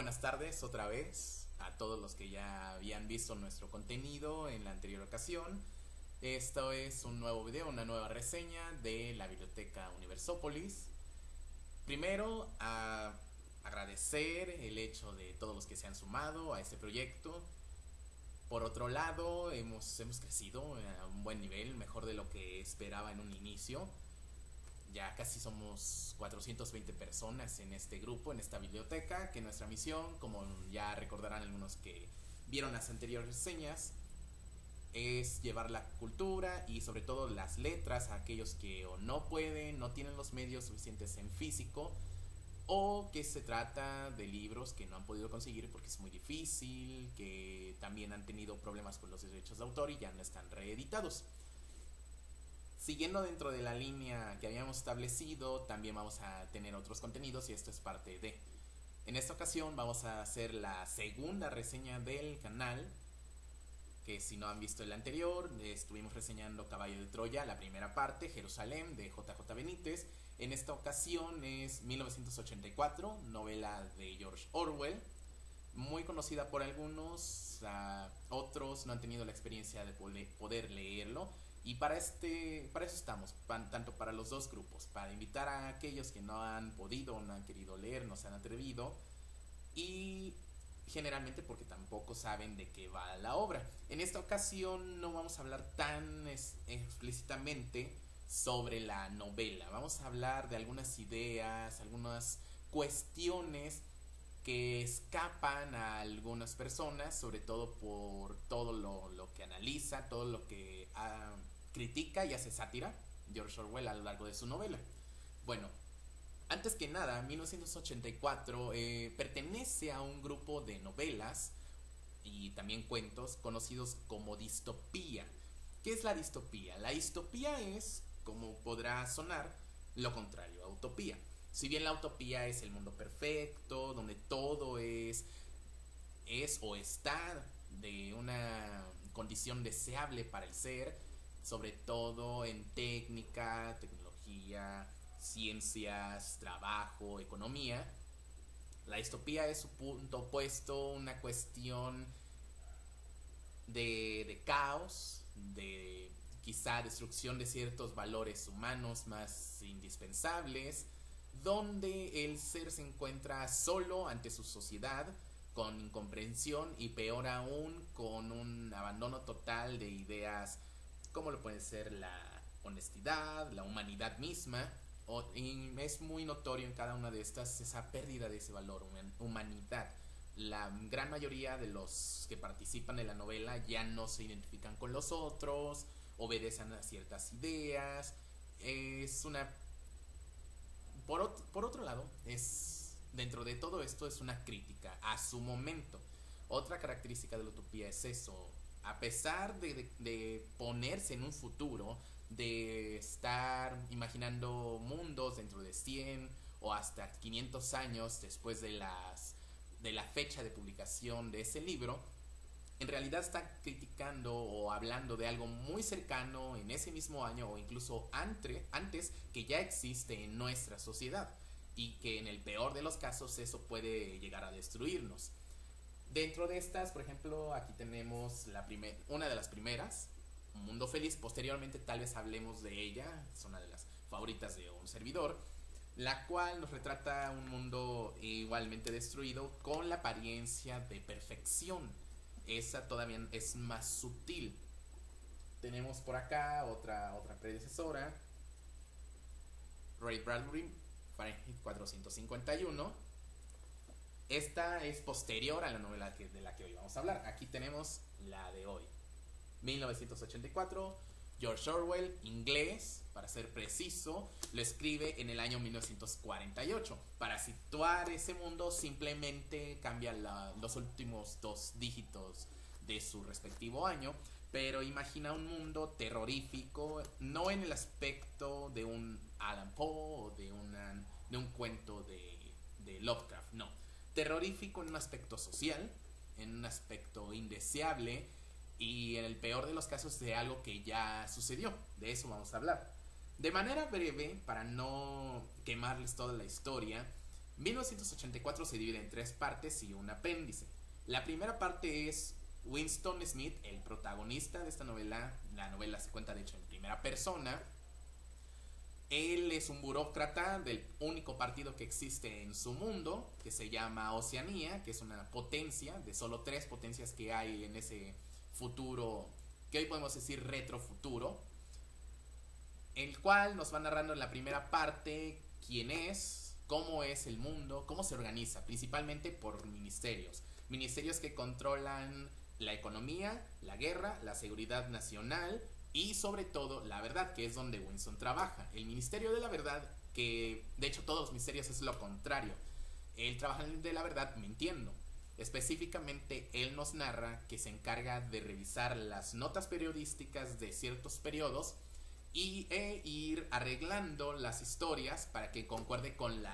Buenas tardes otra vez a todos los que ya habían visto nuestro contenido en la anterior ocasión. Esto es un nuevo video, una nueva reseña de la Biblioteca Universópolis. Primero, agradecer el hecho de todos los que se han sumado a este proyecto. Por otro lado, hemos crecido a un buen nivel, mejor de lo que esperaba en un inicio. Ya casi somos 420 personas en este grupo, en esta biblioteca, que nuestra misión, como ya recordarán algunos que vieron las anteriores reseñas, es llevar la cultura y sobre todo las letras a aquellos que o no pueden, no tienen los medios suficientes en físico, o que se trata de libros que no han podido conseguir porque es muy difícil, que también han tenido problemas con los derechos de autor y ya no están reeditados. Siguiendo dentro de la línea que habíamos establecido, también vamos a tener otros contenidos y esto es parte de. En esta ocasión vamos a hacer la segunda reseña del canal, que si no han visto el anterior, estuvimos reseñando Caballo de Troya, la primera parte, Jerusalén, de JJ Benítez. En esta ocasión es 1984, novela de George Orwell, muy conocida por algunos, otros no han tenido la experiencia de poder leerlo. Y para eso estamos, tanto para los dos grupos, para invitar a aquellos que no han podido, no han querido leer, no se han atrevido, y generalmente porque tampoco saben de qué va la obra. En esta ocasión no vamos a hablar tan explícitamente sobre la novela, vamos a hablar de algunas ideas, algunas cuestiones que escapan a algunas personas, sobre todo por todo lo que analiza, todo lo que critica y hace sátira George Orwell a lo largo de su novela. Bueno, antes que nada, 1984 pertenece a un grupo de novelas y también cuentos conocidos como distopía. ¿Qué es la distopía? La distopía es, como podrá sonar, lo contrario a utopía. Si bien la utopía es el mundo perfecto, donde todo es o está de una condición deseable para el ser, sobre todo en técnica, tecnología, ciencias, trabajo, economía. La distopía es su punto opuesto, una cuestión de caos, de quizá destrucción de ciertos valores humanos más indispensables, donde el ser se encuentra solo ante su sociedad, con incomprensión y peor aún con un abandono total de ideas como lo puede ser la honestidad, la humanidad misma. Y es muy notorio en cada una de estas esa pérdida de ese valor, humanidad. La gran mayoría de los que participan en la novela ya no se identifican con los otros, obedecen a ciertas ideas. Es una... Por otro lado, dentro de todo esto es una crítica a su momento. Otra característica de la utopía es eso. A pesar de ponerse en un futuro, de estar imaginando mundos dentro de 100 o hasta 500 años después de la fecha de publicación de ese libro, en realidad está criticando o hablando de algo muy cercano en ese mismo año o incluso antes que ya existe en nuestra sociedad y que en el peor de los casos eso puede llegar a destruirnos. Dentro de estas, por ejemplo, aquí tenemos una de las primeras, Un Mundo Feliz. Posteriormente tal vez hablemos de ella, es una de las favoritas de un servidor, la cual nos retrata un mundo igualmente destruido con la apariencia de perfección. Esa todavía es más sutil. Tenemos por acá otra predecesora, Ray Bradbury, Fahrenheit 451. Esta es posterior a la novela de la que hoy vamos a hablar. Aquí tenemos la de hoy, 1984. George Orwell, inglés, para ser preciso, lo escribe en el año 1948. Para situar ese mundo simplemente cambia los últimos dos dígitos de su respectivo año, pero imagina un mundo terrorífico, no en el aspecto de un Allan Poe o de un cuento de Lovecraft, no. Terrorífico en un aspecto social, en un aspecto indeseable, y en el peor de los casos de algo que ya sucedió. De eso vamos a hablar. De manera breve, para no quemarles toda la historia, 1984 se divide en tres partes y un apéndice. La primera parte es Winston Smith, el protagonista de esta novela. La novela se cuenta de hecho en primera persona. Él es un burócrata del único partido que existe en su mundo, que se llama Oceanía, que es una potencia de solo tres potencias que hay en ese futuro, que hoy podemos decir retrofuturo, el cual nos va narrando en la primera parte quién es, cómo es el mundo, cómo se organiza, principalmente por ministerios. Ministerios que controlan la economía, la guerra, la seguridad nacional y sobre todo la verdad, que es donde Winston trabaja. El Ministerio de la Verdad, que de hecho todos los ministerios es lo contrario. Él trabaja de la verdad mintiendo. Específicamente él nos narra que se encarga de revisar las notas periodísticas de ciertos periodos y ir arreglando las historias para que concuerde con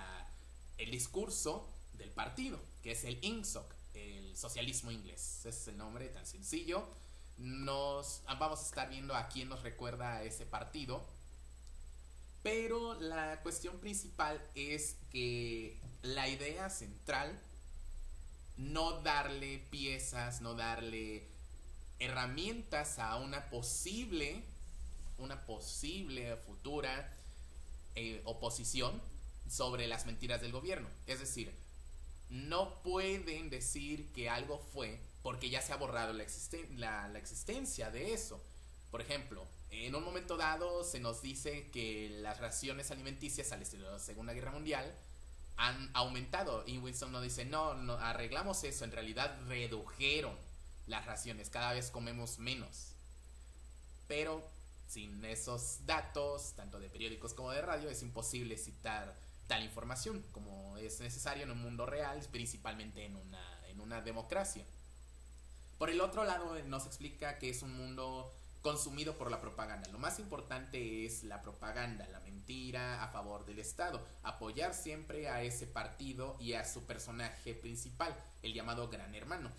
el discurso del partido, que es el INSOC, el socialismo inglés. Ese es el nombre tan sencillo. Vamos a estar viendo a quién nos recuerda a ese partido. Pero la cuestión principal es que la idea central, no darle piezas, no darle herramientas a una posible futura oposición sobre las mentiras del gobierno. Es decir, no pueden decir que algo fue porque ya se ha borrado la existencia de eso. Por ejemplo, en un momento dado se nos dice que las raciones alimenticias al estilo de la Segunda Guerra Mundial han aumentado y Winston nos dice no, arreglamos eso, en realidad redujeron las raciones, cada vez comemos menos. Pero sin esos datos, tanto de periódicos como de radio, es imposible citar tal información como es necesario en un mundo real, principalmente en una democracia. Por el otro lado, nos explica que es un mundo consumido por la propaganda. Lo más importante es la propaganda, la mentira a favor del Estado, apoyar siempre a ese partido y a su personaje principal, el llamado Gran Hermano.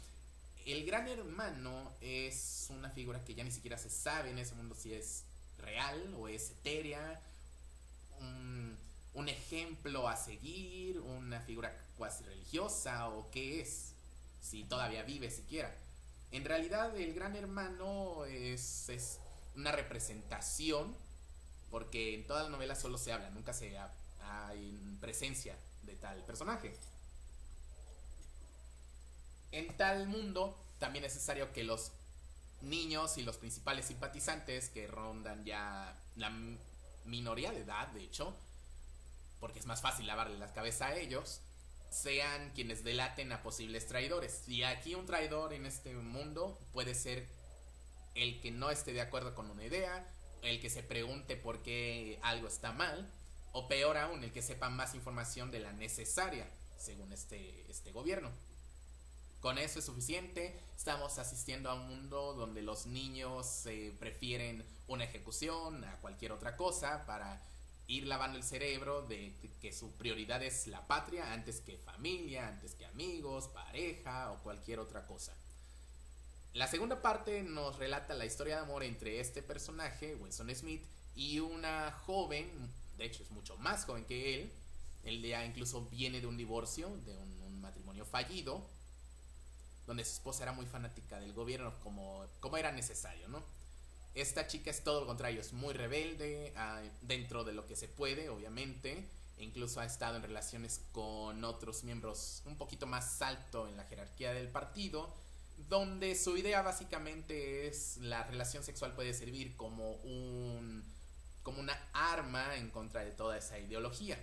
El Gran Hermano es una figura que ya ni siquiera se sabe en ese mundo si es real o es etérea, un ejemplo a seguir, una figura cuasi religiosa o qué es, si todavía vive siquiera. En realidad el Gran Hermano es una representación, porque en toda la novela solo se habla, nunca hay presencia de tal personaje. En tal mundo también es necesario que los niños y los principales simpatizantes, que rondan ya la minoría de edad, de hecho, porque es más fácil lavarle la cabeza a ellos, sean quienes delaten a posibles traidores. Y aquí un traidor en este mundo puede ser el que no esté de acuerdo con una idea, el que se pregunte por qué algo está mal, o peor aún, el que sepa más información de la necesaria, según este gobierno. Con eso es suficiente. Estamos asistiendo a un mundo donde los niños prefieren una ejecución a cualquier otra cosa para ir lavando el cerebro de que su prioridad es la patria antes que familia, antes que amigos, pareja o cualquier otra cosa. La segunda parte nos relata la historia de amor entre este personaje, Winston Smith, y una joven, de hecho es mucho más joven que él. Él ya incluso viene de un divorcio, de un matrimonio fallido, donde su esposa era muy fanática del gobierno como era necesario, ¿no? Esta chica es todo lo contrario, es muy rebelde, dentro de lo que se puede, obviamente. E incluso ha estado en relaciones con otros miembros un poquito más alto en la jerarquía del partido, donde su idea básicamente es la relación sexual puede servir como una arma en contra de toda esa ideología.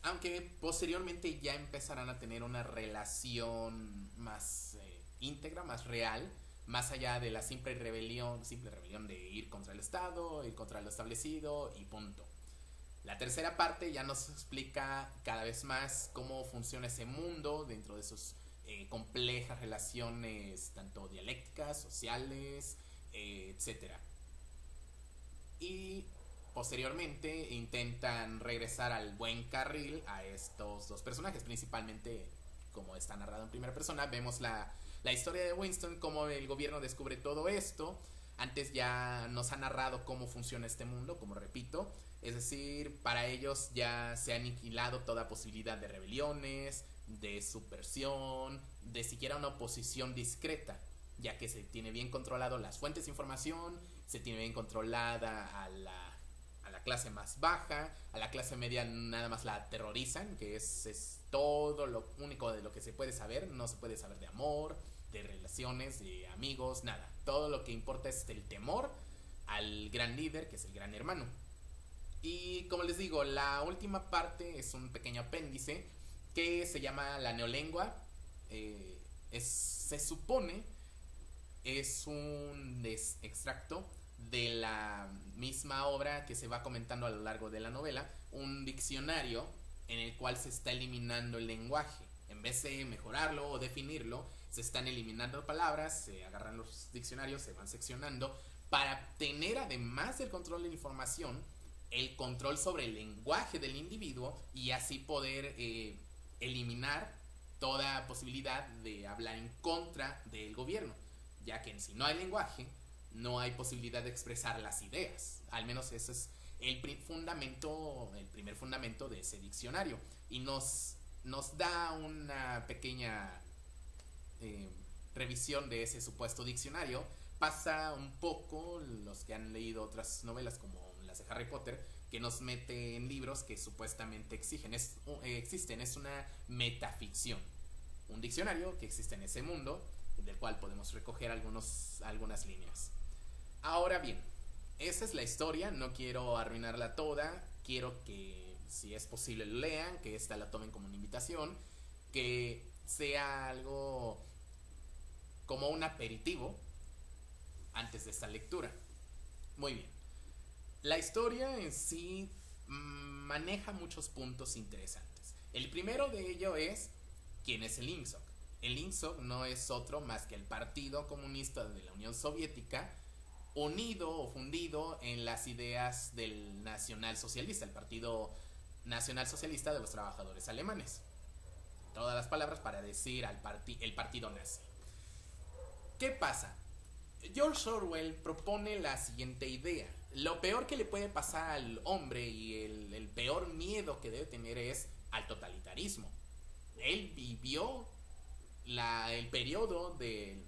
Aunque posteriormente ya empezarán a tener una relación más íntegra, más real, más allá de la simple rebelión de ir contra el Estado, ir contra lo establecido y punto. La tercera parte ya nos explica cada vez más cómo funciona ese mundo dentro de sus complejas relaciones, tanto dialécticas, sociales, etc. Y posteriormente intentan regresar al buen carril a estos dos personajes, principalmente como está narrado en primera persona. Vemos la historia de Winston, cómo el gobierno descubre todo esto, Antes ya nos ha narrado cómo funciona este mundo, como repito. Es decir, para ellos ya se ha aniquilado toda posibilidad de rebeliones, de subversión, de siquiera una oposición discreta, ya que se tiene bien controlado las fuentes de información, se tiene bien controlada a la clase más baja, a la clase media nada más la aterrorizan, que es todo lo único de lo que se puede saber. No se puede saber de amor, de relaciones, de amigos, nada. Todo lo que importa es el temor al gran líder, que es el gran hermano. Y como les digo, la última parte es un pequeño apéndice que se llama la neolengua. Se supone es un extracto de la misma obra que se va comentando a lo largo de la novela, un diccionario en el cual se está eliminando el lenguaje. En vez de mejorarlo o definirlo, se están eliminando palabras, se agarran los diccionarios, se van seccionando para tener, además del control de la información, el control sobre el lenguaje del individuo y así poder eliminar toda posibilidad de hablar en contra del gobierno, ya que si no hay lenguaje no hay posibilidad de expresar las ideas. Al menos ese es el primer fundamento de ese diccionario, y nos da una pequeña revisión de ese supuesto diccionario. Pasa un poco los que han leído otras novelas como las de Harry Potter, que nos mete en libros que supuestamente existen. Es una metaficción, un diccionario que existe en ese mundo, del cual podemos recoger algunas líneas. Ahora bien, esa es la historia, no quiero arruinarla toda, quiero que, si es posible, lo lean, que esta la tomen como una invitación, que sea algo como un aperitivo antes de esta lectura. Muy bien. La historia en sí maneja muchos puntos interesantes. El primero de ello es quién es el INSOK. El INSOK no es otro más que el Partido Comunista de la Unión Soviética, unido o fundido en las ideas del nacionalsocialista, el Partido Nacionalsocialista de los Trabajadores Alemanes. Todas las palabras para decir el partido nazi. ¿Qué pasa? George Orwell propone la siguiente idea. Lo peor que le puede pasar al hombre y el peor miedo que debe tener es al totalitarismo. Él vivió el periodo del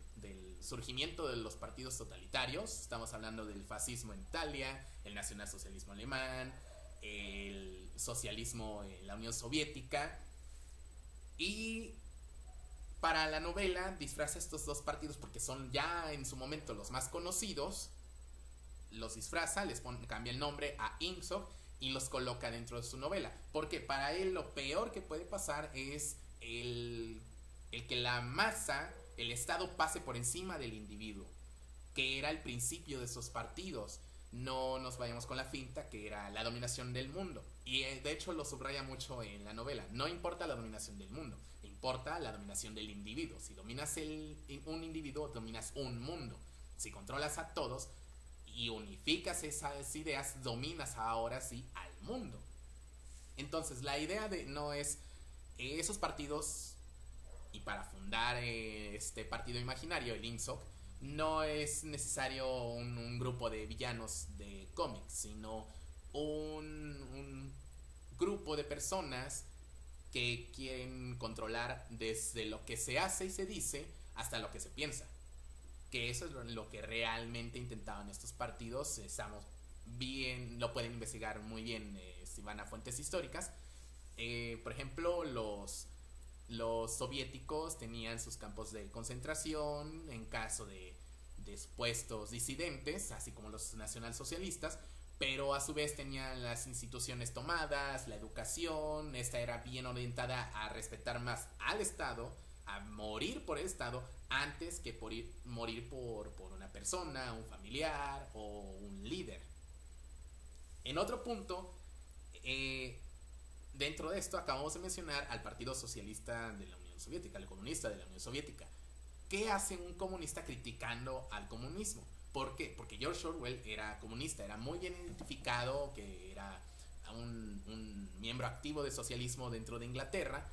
surgimiento de los partidos totalitarios. Estamos hablando del fascismo en Italia, el nacionalsocialismo alemán, el socialismo en la Unión Soviética. Y para la novela disfraza estos dos partidos porque son ya en su momento los más conocidos. Los disfraza, cambia el nombre a INSOK y los coloca dentro de su novela. Porque para él lo peor que puede pasar es el que la masa, el Estado, pase por encima del individuo, que era el principio de esos partidos. No nos vayamos con la finta, que era la dominación del mundo. Y de hecho lo subraya mucho en la novela. No importa la dominación del mundo, importa la dominación del individuo. Si dominas un individuo, dominas un mundo. Si controlas a todos y unificas esas ideas, dominas ahora sí al mundo. Entonces la idea no es esos partidos, y para fundar este partido imaginario, el INSOK, no es necesario un grupo de villanos de cómics, sino un grupo de personas que quieren controlar desde lo que se hace y se dice hasta lo que se piensa. Que eso es lo que realmente intentaban estos partidos. Estamos bien, lo pueden investigar muy bien si van a fuentes históricas. Por ejemplo, los soviéticos tenían sus campos de concentración en caso de supuestos disidentes, así como los nacionalsocialistas, pero a su vez tenían las instituciones tomadas, la educación. Esta era bien orientada a respetar más al Estado, a morir por el Estado antes que morir por una persona, un familiar o un líder. En otro punto, dentro de esto acabamos de mencionar al Partido Socialista de la Unión Soviética, al comunista de la Unión Soviética. ¿Qué hace un comunista criticando al comunismo? ¿Por qué? Porque George Orwell era comunista, era muy bien identificado, que era un miembro activo del socialismo dentro de Inglaterra,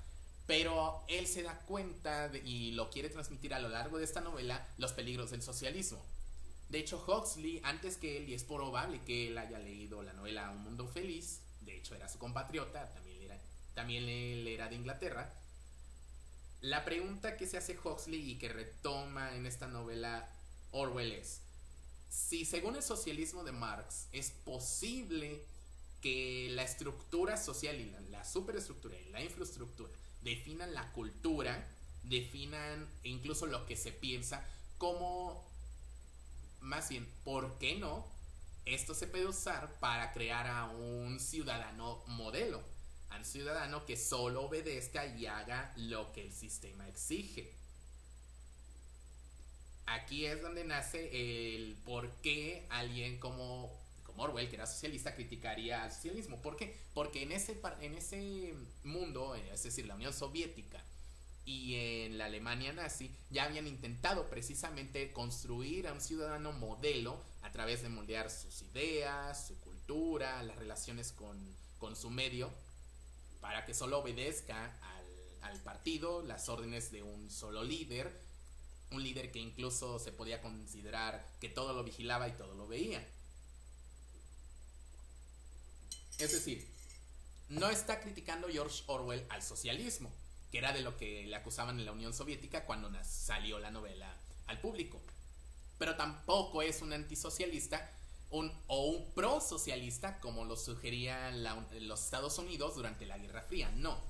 pero él se da cuenta y lo quiere transmitir a lo largo de esta novela, los peligros del socialismo. De hecho, Huxley, antes que él, y es probable que él haya leído la novela Un Mundo Feliz, de hecho era su compatriota, también él era de Inglaterra. La pregunta que se hace Huxley y que retoma en esta novela Orwell es: si según el socialismo de Marx es posible que la estructura social y la superestructura y la infraestructura definan la cultura, definan incluso lo que se piensa, como más bien, ¿por qué no? Esto se puede usar para crear a un ciudadano modelo, a un ciudadano que solo obedezca y haga lo que el sistema exige. Aquí es donde nace el por qué alguien como Orwell, que era socialista, criticaría al socialismo. ¿Por qué? Porque en ese mundo, es decir, la Unión Soviética y en la Alemania nazi, ya habían intentado precisamente construir a un ciudadano modelo a través de moldear sus ideas, su cultura, las relaciones con su medio, para que solo obedezca al partido, las órdenes de un solo líder, un líder que incluso se podía considerar que todo lo vigilaba y todo lo veía. Es decir, no está criticando George Orwell al socialismo, que era de lo que le acusaban en la Unión Soviética cuando salió la novela al público. Pero tampoco es un antisocialista o un prosocialista como lo sugerían los Estados Unidos durante la Guerra Fría. No.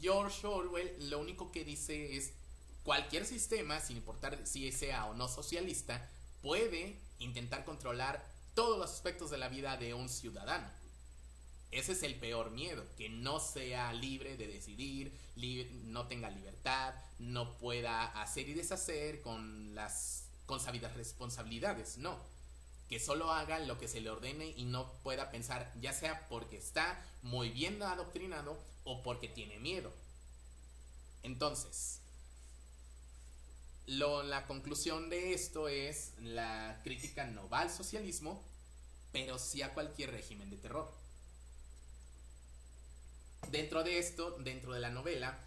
George Orwell lo único que dice es: cualquier sistema, sin importar si sea o no socialista, puede intentar controlar todos los aspectos de la vida de un ciudadano. Ese es el peor miedo, que no sea libre de decidir, no tenga libertad, no pueda hacer y deshacer con sabidas responsabilidades, no. Que solo haga lo que se le ordene y no pueda pensar, ya sea porque está muy bien adoctrinado o porque tiene miedo. Entonces, la conclusión de esto es: la crítica no va al socialismo, pero sí a cualquier régimen de terror. Dentro de esto, dentro de la novela,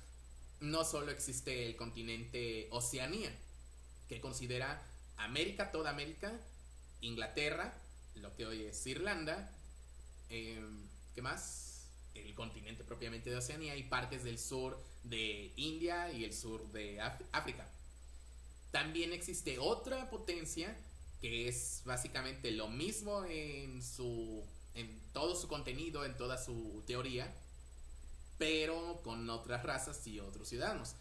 no solo existe el continente Oceanía, que considera América, toda América, Inglaterra, lo que hoy es Irlanda, ¿qué más? El continente propiamente de Oceanía y partes del sur de India y el sur de África. También existe otra potencia que es básicamente lo mismo en todo su contenido, en toda su teoría, pero con otras razas y otros ciudadanos.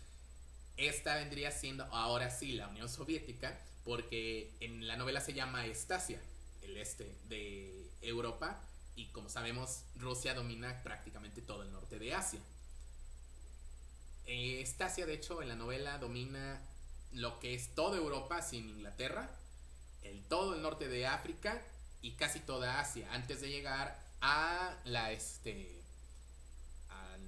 Esta vendría siendo ahora sí la Unión Soviética, porque en la novela se llama Estasia, el este de Europa, y como sabemos, Rusia domina prácticamente todo el norte de Asia. Estasia, de hecho, en la novela domina lo que es toda Europa sin Inglaterra, todo el norte de África y casi toda Asia, antes de llegar a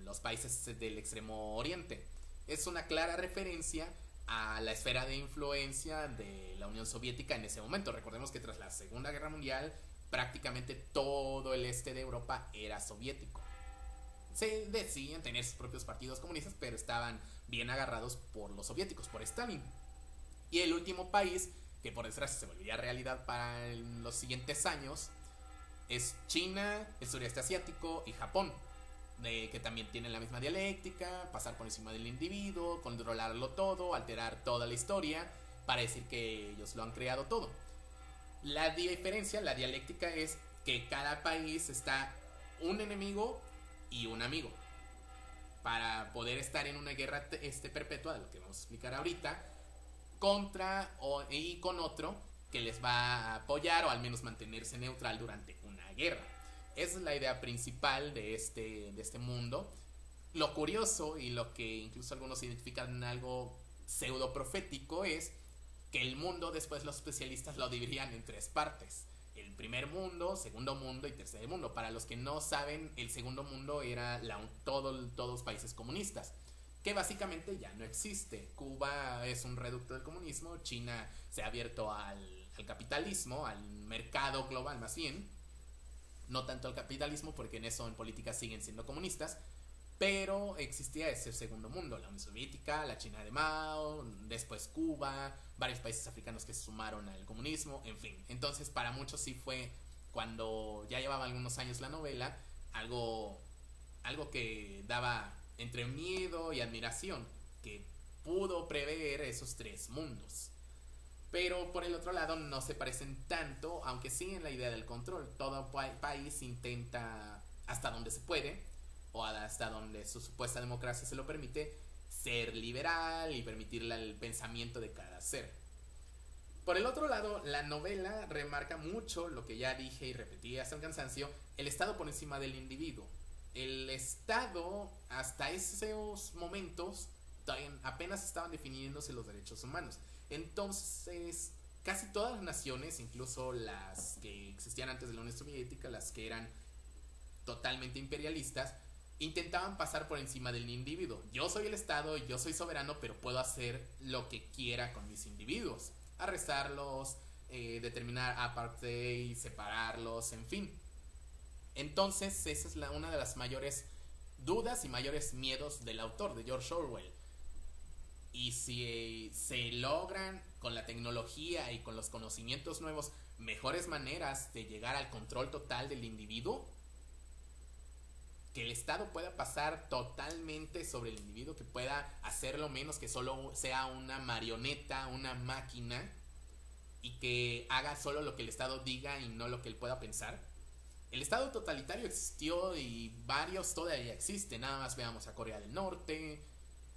los países del extremo oriente. Es una clara referencia a la esfera de influencia de la Unión Soviética en ese momento. Recordemos que tras la Segunda Guerra Mundial prácticamente todo el este de Europa era soviético. Se decían tener sus propios partidos comunistas, pero estaban bien agarrados por los soviéticos, por Stalin. Y el último país, que por desgracia se volvería realidad para los siguientes años, es China, el sureste asiático y Japón, que también tienen la misma dialéctica, pasar por encima del individuo, controlarlo todo, alterar toda la historia para decir que ellos lo han creado todo. La diferencia, la dialéctica, es que cada país está un enemigo y un amigo para poder estar en una guerra perpetua, de lo que vamos a explicar ahorita, y con otro que les va a apoyar o al menos mantenerse neutral durante una guerra. Esa es la idea principal de este mundo. Lo curioso y lo que incluso algunos identifican en algo pseudo profético es que el mundo después los especialistas lo dividían en tres partes: el primer mundo, segundo mundo y tercer mundo. Para los que no saben, el segundo mundo era todos los países comunistas, que básicamente ya no existe. Cuba es un reducto del comunismo, China se ha abierto al capitalismo, al mercado global más bien, no tanto al capitalismo, porque en eso en política siguen siendo comunistas, Pero existía ese segundo mundo, la Unión Soviética, la China de Mao, después Cuba, varios países africanos que se sumaron al comunismo, en fin. Entonces para muchos sí fue, cuando ya llevaba algunos años la novela, algo, algo que daba entre miedo y admiración, que pudo prever esos tres mundos. Pero por el otro lado no se parecen tanto, aunque sí en la idea del control. Todo país intenta, hasta donde se puede, o hasta donde su supuesta democracia se lo permite, ser liberal y permitirle el pensamiento de cada ser. Por el otro lado, la novela remarca mucho lo que ya dije y repetí hasta el cansancio, el Estado por encima del individuo. El Estado, hasta esos momentos, apenas estaban definiéndose los derechos humanos. Entonces, casi todas las naciones, incluso las que existían antes de la Unión Soviética, las que eran totalmente imperialistas, intentaban pasar por encima del individuo. Yo soy el Estado, yo soy soberano, pero puedo hacer lo que quiera con mis individuos. Arrestarlos, determinar apartheid, separarlos, en fin. Entonces, esa es una de las mayores dudas y mayores miedos del autor, de George Orwell. Y si se logran con la tecnología y con los conocimientos nuevos mejores maneras de llegar al control total del individuo, que el Estado pueda pasar totalmente sobre el individuo, que pueda hacerlo menos, que solo sea una marioneta, una máquina, y que haga solo lo que el Estado diga y no lo que él pueda pensar. El Estado totalitario existió y varios todavía existen. Nada más veamos a Corea del Norte,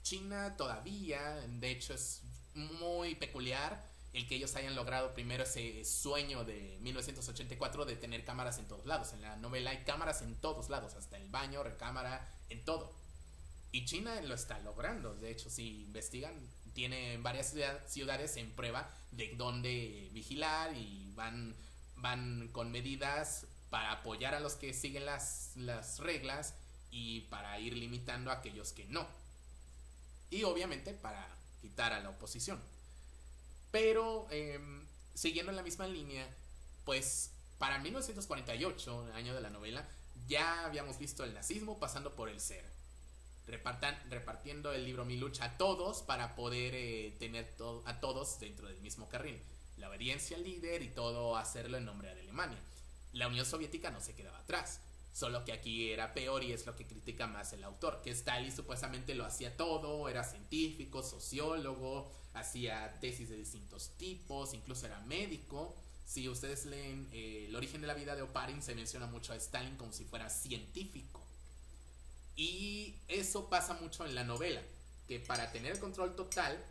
China todavía. De hecho es muy peculiar el que ellos hayan logrado primero ese sueño de 1984 de tener cámaras en todos lados. En la novela hay cámaras en todos lados, hasta el baño, recámara, en todo. Y China lo está logrando. De hecho, si investigan, tiene varias ciudades en prueba de dónde vigilar y van con medidas para apoyar a los que siguen las reglas y para ir limitando a aquellos que no. Y obviamente para quitar a la oposición. Pero siguiendo en la misma línea, pues para 1948, el año de la novela, ya habíamos visto el nazismo pasando por el ser, repartiendo el libro Mi lucha a todos para poder tener a todos dentro del mismo carril. La obediencia al líder y todo hacerlo en nombre de Alemania. La Unión Soviética no se quedaba atrás. Solo que aquí era peor y es lo que critica más el autor, que Stalin supuestamente lo hacía todo, era científico, sociólogo, hacía tesis de distintos tipos, incluso era médico. Si ustedes leen El origen de la vida de Oparin, se menciona mucho a Stalin como si fuera científico. Y eso pasa mucho en la novela, que para tener el control total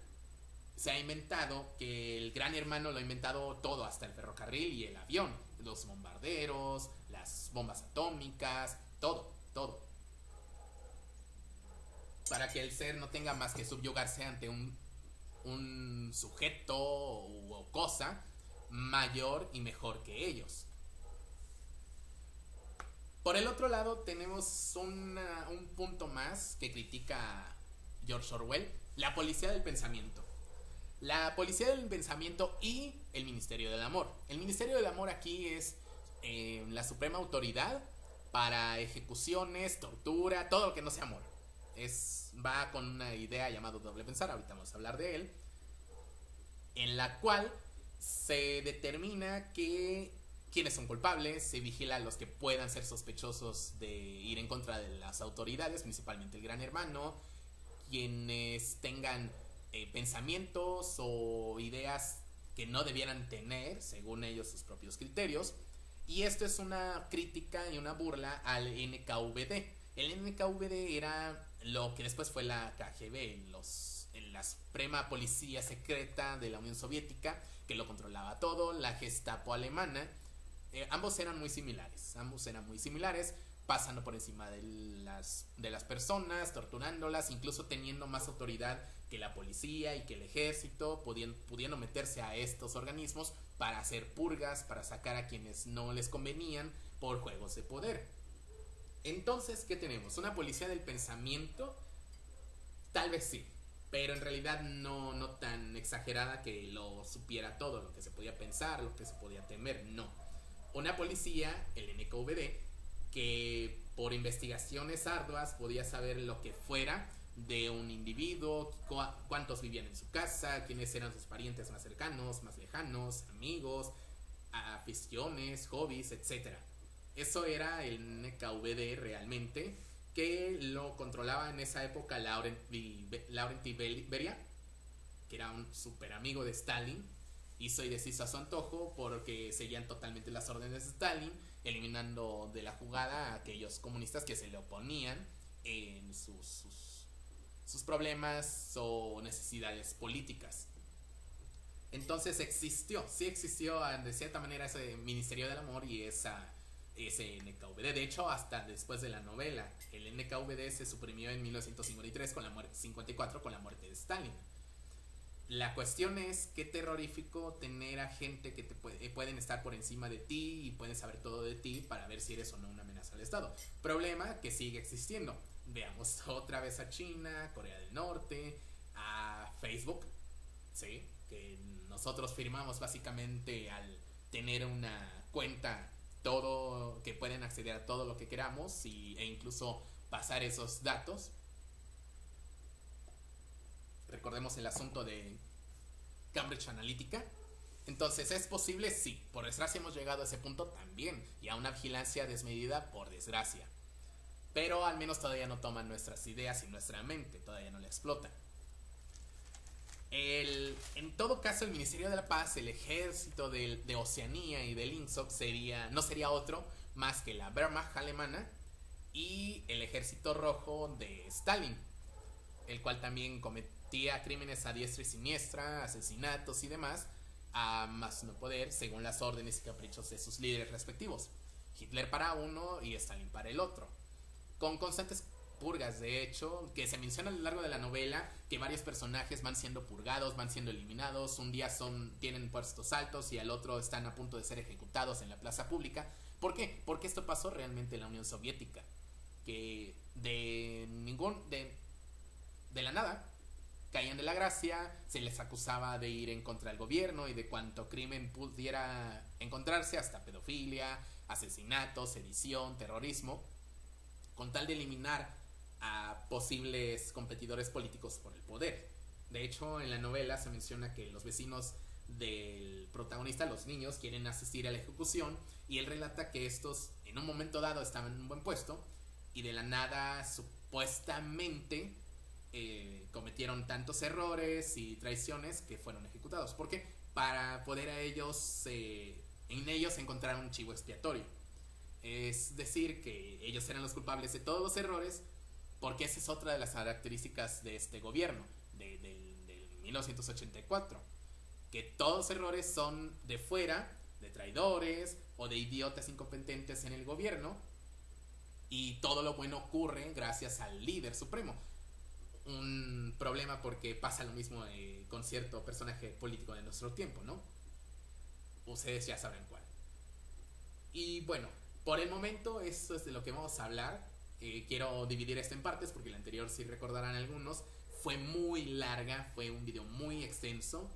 se ha inventado, que el gran hermano lo ha inventado todo, hasta el ferrocarril y el avión, los bombarderos, las bombas atómicas, todo. Para que el ser no tenga más que subyugarse ante un sujeto o cosa mayor y mejor que ellos. Por el otro lado tenemos un punto más que critica George Orwell, la policía del pensamiento. La policía del pensamiento y el Ministerio del Amor. El Ministerio del Amor aquí es la suprema autoridad para ejecuciones, tortura, todo lo que no sea amor. Va con una idea llamada doble pensar, ahorita vamos a hablar de él, en la cual se determina quiénes son culpables, se vigila a los que puedan ser sospechosos de ir en contra de las autoridades, principalmente el gran hermano, quienes tengan pensamientos o ideas que no debieran tener, según ellos, sus propios criterios. Y esto es una crítica y una burla al NKVD. El NKVD era lo que después fue la KGB, en la suprema policía secreta de la Unión Soviética, que lo controlaba todo, la Gestapo alemana. Ambos eran muy similares, pasando por encima de las personas, torturándolas, incluso teniendo más autoridad que la policía y que el ejército, pudiendo meterse a estos organismos para hacer purgas, para sacar a quienes no les convenían por juegos de poder. Entonces, ¿qué tenemos? ¿Una policía del pensamiento? Tal vez sí, pero en realidad no tan exagerada que lo supiera todo, lo que se podía pensar, lo que se podía temer, no. Una policía, el NKVD, que por investigaciones arduas podía saber lo que fuera de un individuo, cuántos vivían en su casa, quiénes eran sus parientes más cercanos, más lejanos, amigos, aficiones, hobbies, etcétera. Eso era el NKVD realmente, que lo controlaba en esa época Laurent Beria, que era un super amigo de Stalin. Hizo y deshizo a su antojo porque seguían totalmente las órdenes de Stalin, eliminando de la jugada a aquellos comunistas que se le oponían en sus problemas o necesidades políticas. Entonces sí existió de cierta manera ese Ministerio del Amor y ese NKVD. De hecho, hasta después de la novela, el NKVD se suprimió en 1953 con la muerte, 54 con la muerte de Stalin. La cuestión es qué terrorífico tener a gente que pueden estar por encima de ti y pueden saber todo de ti para ver si eres o no una amenaza al Estado. Problema que sigue existiendo. Veamos otra vez a China, Corea del Norte, a Facebook, ¿sí? Que nosotros firmamos básicamente al tener una cuenta, todo, que pueden acceder a todo lo que queramos e incluso pasar esos datos. Recordemos el asunto de Cambridge Analytica. Entonces, ¿es posible? Sí. Por desgracia hemos llegado a ese punto también. Y a una vigilancia desmedida, por desgracia. Pero al menos todavía no toman nuestras ideas y nuestra mente. Todavía no la explotan. En todo caso, el Ministerio de la Paz, el ejército de Oceanía y del INSOC no sería otro más que la Wehrmacht alemana y el Ejército Rojo de Stalin, el cual también cometía crímenes a diestra y siniestra, asesinatos y demás, a más no poder, según las órdenes y caprichos de sus líderes respectivos. Hitler para uno y Stalin para el otro, con constantes purgas, de hecho, que se menciona a lo largo de la novela, que varios personajes van siendo purgados, van siendo eliminados. Un día tienen puestos altos y al otro están a punto de ser ejecutados en la plaza pública. ¿Por qué? Porque esto pasó realmente en la Unión Soviética, que de la nada caían de la gracia, se les acusaba de ir en contra del gobierno y de cuanto crimen pudiera encontrarse, hasta pedofilia, asesinatos, sedición, terrorismo, con tal de eliminar a posibles competidores políticos por el poder. De hecho, en la novela se menciona que los vecinos del protagonista, los niños, quieren asistir a la ejecución y él relata que estos en un momento dado estaban en un buen puesto y de la nada supuestamente cometieron tantos errores y traiciones que fueron ejecutados. ¿Por qué? Para poder en ellos encontrar un chivo expiatorio. Es decir, que ellos eran los culpables de todos los errores, porque esa es otra de las características de este gobierno, del 1984, que todos los errores son de fuera, de traidores o de idiotas incompetentes en el gobierno, y todo lo bueno ocurre gracias al líder supremo. Un problema porque pasa lo mismo con cierto personaje político de nuestro tiempo, ¿no? Ustedes ya sabrán cuál. Y bueno, por el momento eso es de lo que vamos a hablar. Quiero dividir esto en partes porque la anterior, si recordarán algunos, fue muy larga, fue un video muy extenso.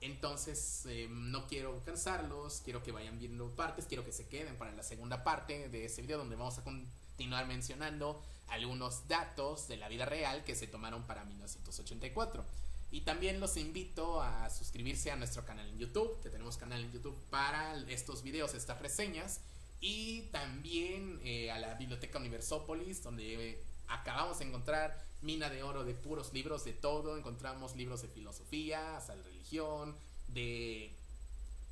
Entonces no quiero cansarlos, quiero que vayan viendo partes, quiero que se queden para la segunda parte de este video, donde vamos a continuar mencionando algunos datos de la vida real que se tomaron para 1984. Y también los invito a suscribirse a nuestro canal en YouTube, que tenemos canal en YouTube para estos videos, estas reseñas. Y también a la Biblioteca Universópolis, donde acabamos de encontrar mina de oro de puros libros de todo. Encontramos libros de filosofía, hasta de religión, de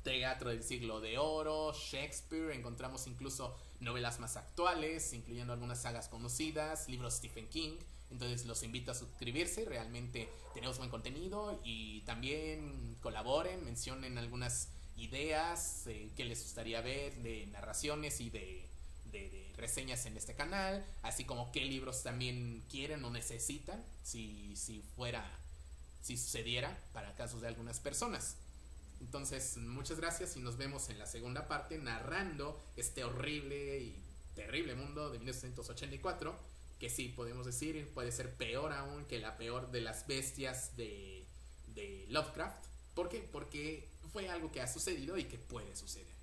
teatro del siglo de oro, Shakespeare. Encontramos incluso novelas más actuales, incluyendo algunas sagas conocidas, libros de Stephen King. Entonces los invito a suscribirse, realmente tenemos buen contenido. Y también colaboren, mencionen algunas ideas que les gustaría ver de narraciones y de reseñas en este canal, así como qué libros también quieren o necesitan si sucediera para casos de algunas personas. Entonces, muchas gracias y nos vemos en la segunda parte narrando este horrible y terrible mundo de 1984, que sí podemos decir puede ser peor aún que la peor de las bestias de Lovecraft. ¿Por qué? Porque fue algo que ha sucedido y que puede suceder.